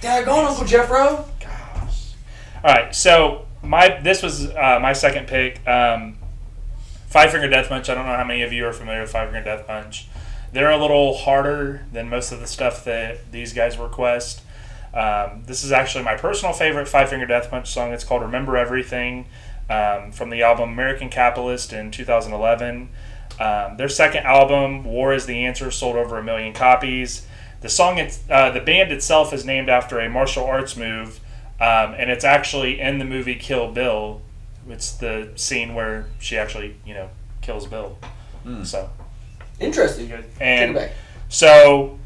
Daggone, Uncle Jeffro. Gosh. All right, so this was my second pick. Five Finger Death Punch. I don't know how many of you are familiar with Five Finger Death Punch. They're a little harder than most of the stuff that these guys request. This is actually my personal favorite Five Finger Death Punch song. It's called Remember Everything, from the album American Capitalist in 2011. Their second album, War is the Answer, sold over 1 million copies. The song, the band itself is named after a martial arts move, and it's actually in the movie Kill Bill. It's the scene where she actually, kills Bill. So interesting. Good. Take it And back. so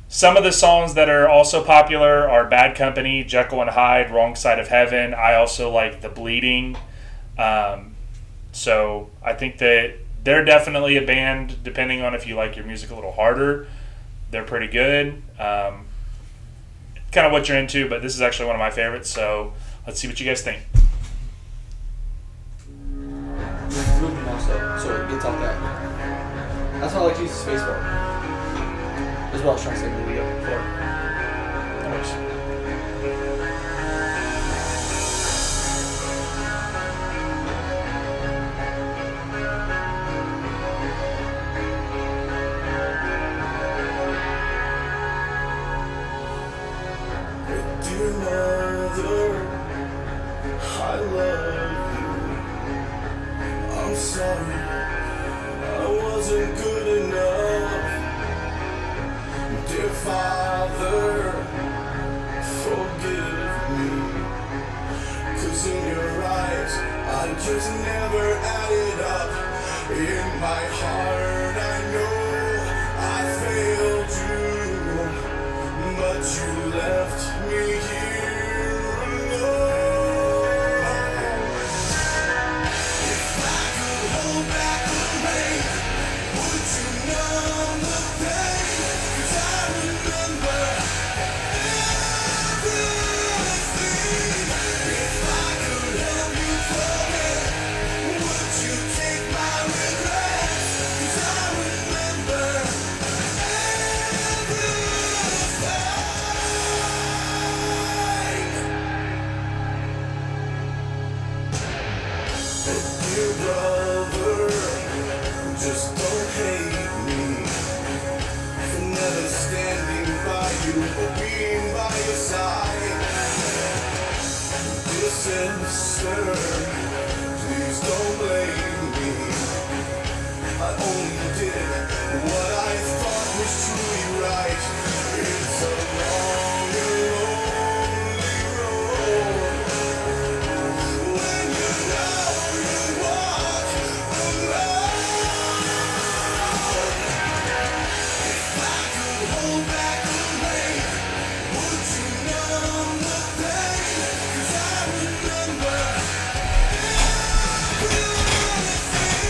some of the songs that are also popular are Bad Company, Jekyll and Hyde, Wrong Side of Heaven. I also like The Bleeding. So I think that they're definitely a band, depending on if you like your music a little harder. They're pretty good. Kind of what you're into, but this is actually one of my favorites. So let's see what you guys think. Moving also, so it gets off that. That's why I like to use the spacebar. That's what I was trying to say maybe before. No worries. Dear mother, I love you. I'm sorry, I wasn't good enough. Dear father, forgive me. 'Cause in your eyes, I just never added up. In my heart, I know I failed you. But you left me here alone. If I could hold back the rain, would you numb the pain? 'Cause I remember everything. If I could help you forget, would you take my regrets? 'Cause I remember dear brother, just don't hate me for never standing by you or being by your side. Dear sister, please don't blame me. I only did what I thought was truly right. It's a long and lonely road. When you know you walk alone. If I could hold back the rain, would you numb the pain? 'Cause I remember everything.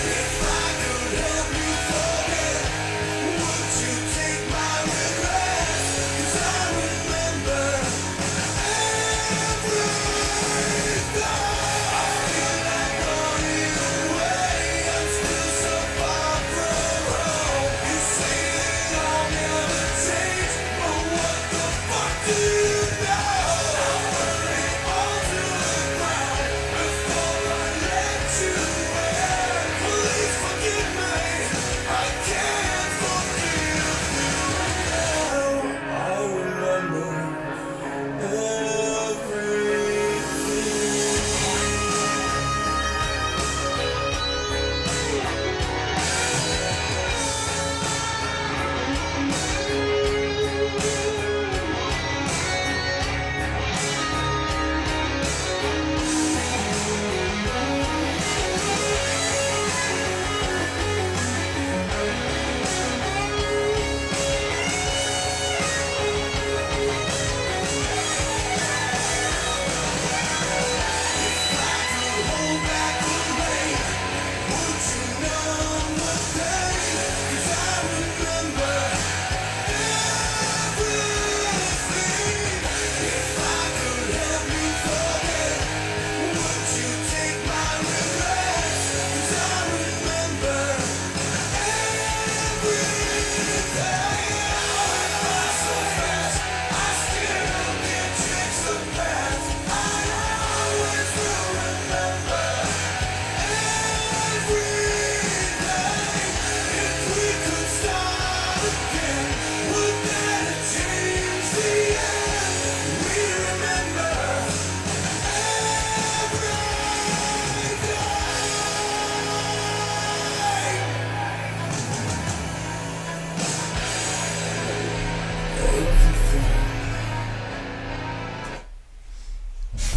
If I could help you forget,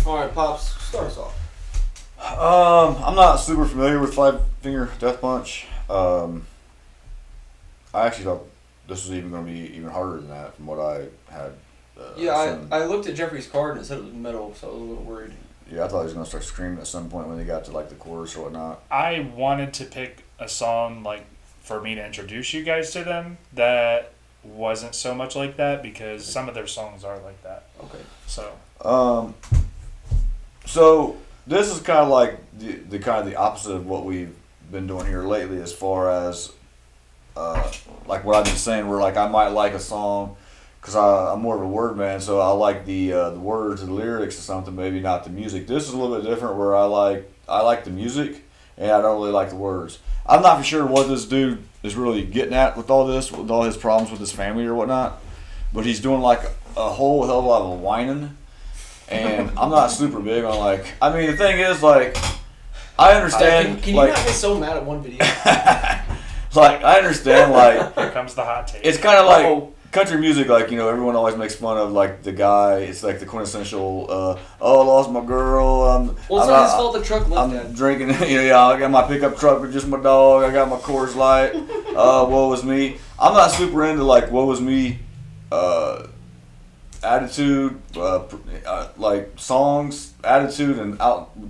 All right, Pops, start us off. I'm not super familiar with Five Finger Death Punch. I actually thought this was even going to be even harder than that from what I had. Assumed. I looked at Jeffrey's card and it said it was metal, so I was a little worried. Yeah, I thought he was going to start screaming at some point when they got to like the chorus or whatnot. I wanted to pick a song like for me to introduce you guys to them that wasn't so much like that because some of their songs are like that. Okay. So this is kind of like the kind of the opposite of what we've been doing here lately, as far as like what I've been saying, where like I might like a song because I'm more of a word man, so I like the words and the lyrics or something, maybe not the music. This is a little bit different, where I like the music and I don't really like the words. I'm not for sure what this dude is really getting at with all this, with all his problems with his family or whatnot, but he's doing like a whole hell of a lot of whining, and I'm not super big on like. I mean, the thing is, like, I understand. Can like, you not get so mad at one video? like, I understand. Like, Here comes the hot take. it's kind of like country music. Like, you know, everyone always makes fun of like the guy. It's like the quintessential. Oh, I lost my girl. Well, it's not his fault the truck left I'm that. drinking. Yeah, I got my pickup truck with just my dog. I got my Coors Light. Woe was me. I'm not super into like woe was me. Attitude, like songs, attitude, and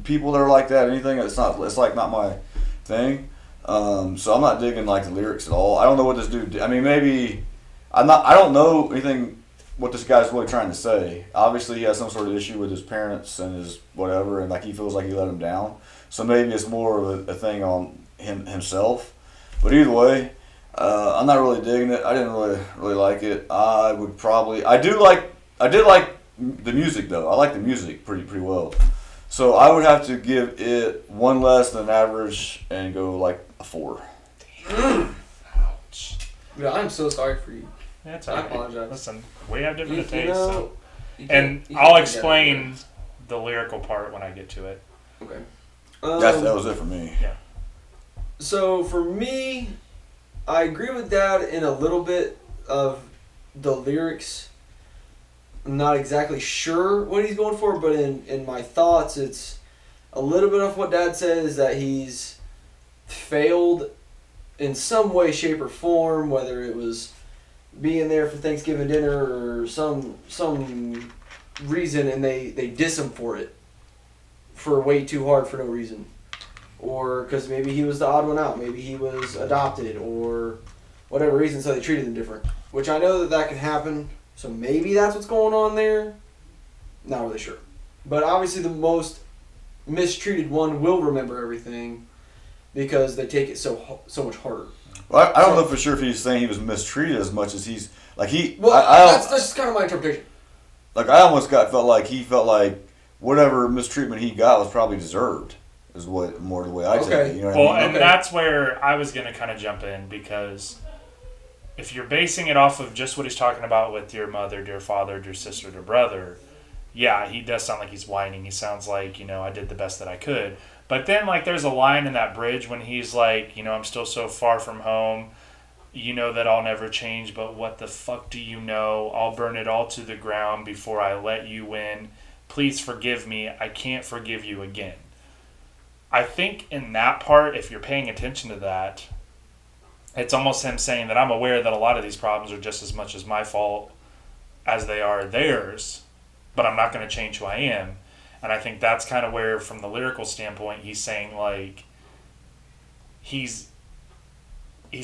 people that are like that. Anything it's like not my thing. So I'm not digging like the lyrics at all. I don't know what this dude did. I mean, maybe I don't know anything what this guy's really trying to say. Obviously, he has some sort of issue with his parents and his whatever, and like he feels like he let him down. So maybe it's more of a thing on himself. But either way, I'm not really digging it. I didn't really like it. I did like the music though. I like the music pretty well. So I would have to give it one less than average and go like a 4. Ouch. Yeah, I'm so sorry for you. That's I all right. apologize. Listen, we have different You tastes. know, you And can't I'll do that explain the lyrical part when I get to it. Okay. That was it for me. So for me, I agree with Dad in a little bit of the lyrics. I'm not exactly sure what he's going for, but in my thoughts, it's a little bit of what Dad says, that he's failed in some way, shape, or form, whether it was being there for Thanksgiving dinner or some reason, and they diss him for it, for way too hard for no reason. Or because maybe he was the odd one out, maybe he was adopted, or whatever reason, so they treated him different. Which I know that can happen, so maybe that's what's going on there. Not really sure. But obviously the most mistreated one will remember everything because they take it so much harder. Well, I don't know for sure if he's saying he was mistreated as much as he's like he. Well, that's just kind of my interpretation. Like I almost felt like whatever mistreatment he got was probably deserved. Is what more the way I take it. You know what Well, I mean? and that's where I was going to kind of jump in, because if you're basing it off of just what he's talking about with your mother, dear father, dear sister, dear brother, yeah, he does sound like he's whining. He sounds like, I did the best that I could. But then, like, there's a line in that bridge when he's like, I'm still so far from home. You know that I'll never change, but what the fuck do you know? I'll burn it all to the ground before I let you in. Please forgive me. I can't forgive you again. I think in that part, if you're paying attention to that, it's almost him saying that I'm aware that a lot of these problems are just as much as my fault as they are theirs, but I'm not going to change who I am. And I think that's kind of where, from the lyrical standpoint, he's saying, like, he's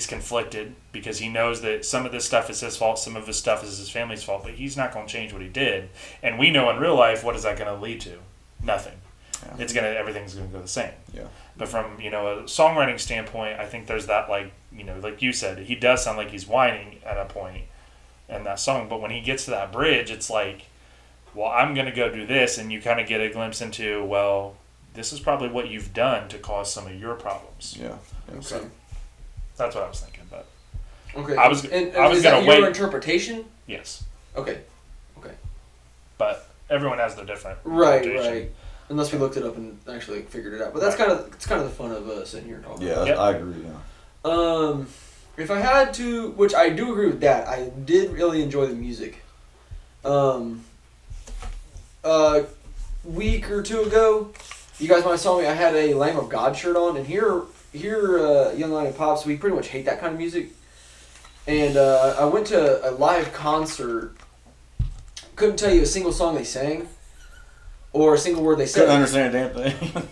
conflicted because he knows that some of this stuff is his fault, some of his stuff is his family's fault, but he's not going to change what he did. And we know in real life, what is that going to lead to? Nothing. Yeah. Everything's gonna go the same. Yeah. But from a songwriting standpoint, I think there's that, like you said, he does sound like he's whining at a point in that song. But when he gets to that bridge, it's like, well, I'm gonna go do this, and you kind of get a glimpse into, well, this is probably what you've done to cause some of your problems. Yeah. Okay. So that's what I was thinking. But okay. I was is gonna that wait. your interpretation? Yes. Okay. But everyone has their different interpretation. Right. Unless we looked it up and actually figured it out, but that's kind of the fun of sitting here and talking. Yeah, I agree. Yeah. If I had to, which I do agree with that, I did really enjoy the music. week or two ago, you guys might have saw me. I had a Lamb of God shirt on, and here, Young Lion and Pops, we pretty much hate that kind of music. And I went to a live concert. Couldn't tell you a single song they sang, or a single word they said. Couldn't understand a damn thing.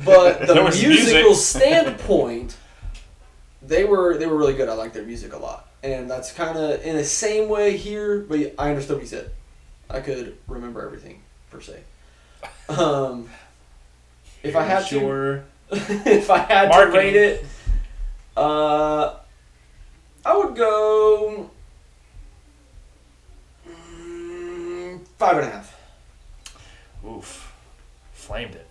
But the There was musical music. standpoint, they were really good. I like their music a lot, and that's kind of in the same way here. But I understood what he said. I could remember everything per se. If I had to, if I had to rate it, I would go 5.5. Oof. Flamed it.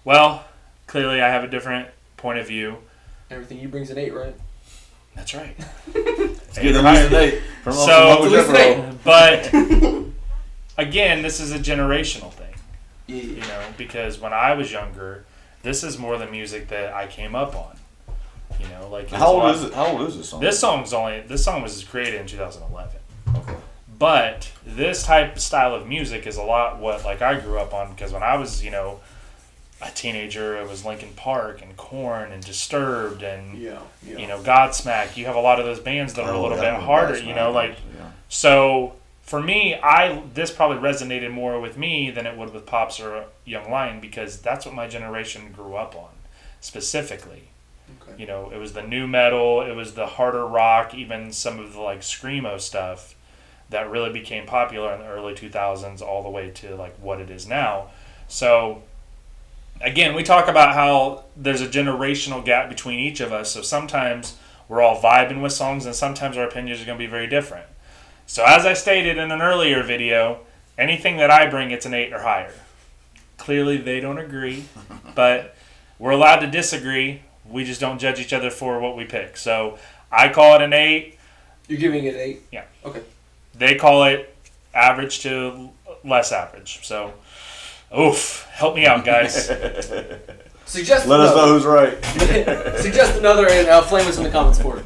Well, clearly I have a different point of view. Everything you bring's an 8, right? That's right. It's good to meet today. From So, Uncle Jeffro. but again, this is a generational thing. Yeah. You know, because when I was younger, this is more the music that I came up on. You know, like How old is it? How old is this song? This song was created in 2011. Okay. But this type of style of music is a lot what like I grew up on, because when I was, you know, a teenager, it was Linkin Park and Korn and Disturbed and you know, Godsmack. You have a lot of those bands that are a little bit harder, you know, like so for me, this probably resonated more with me than it would with Pops or Young Lion, because that's what my generation grew up on specifically. Okay. You know, it was the new metal, it was the harder rock, even some of the like screamo stuff that really became popular in the early 2000s all the way to like what it is now. So again, we talk about how there's a generational gap between each of us, so sometimes we're all vibing with songs and sometimes our opinions are going to be very different. So as I stated in an earlier video, anything that I bring, it's an 8 or higher. Clearly they don't agree, but we're allowed to disagree. We just don't judge each other for what we pick. So I call it an 8. You're giving it 8? Yeah. Okay. They call it average to less average. So, oof, help me out, guys. Suggest Let us another. know who's right. Suggest another and flame us in the comments for it.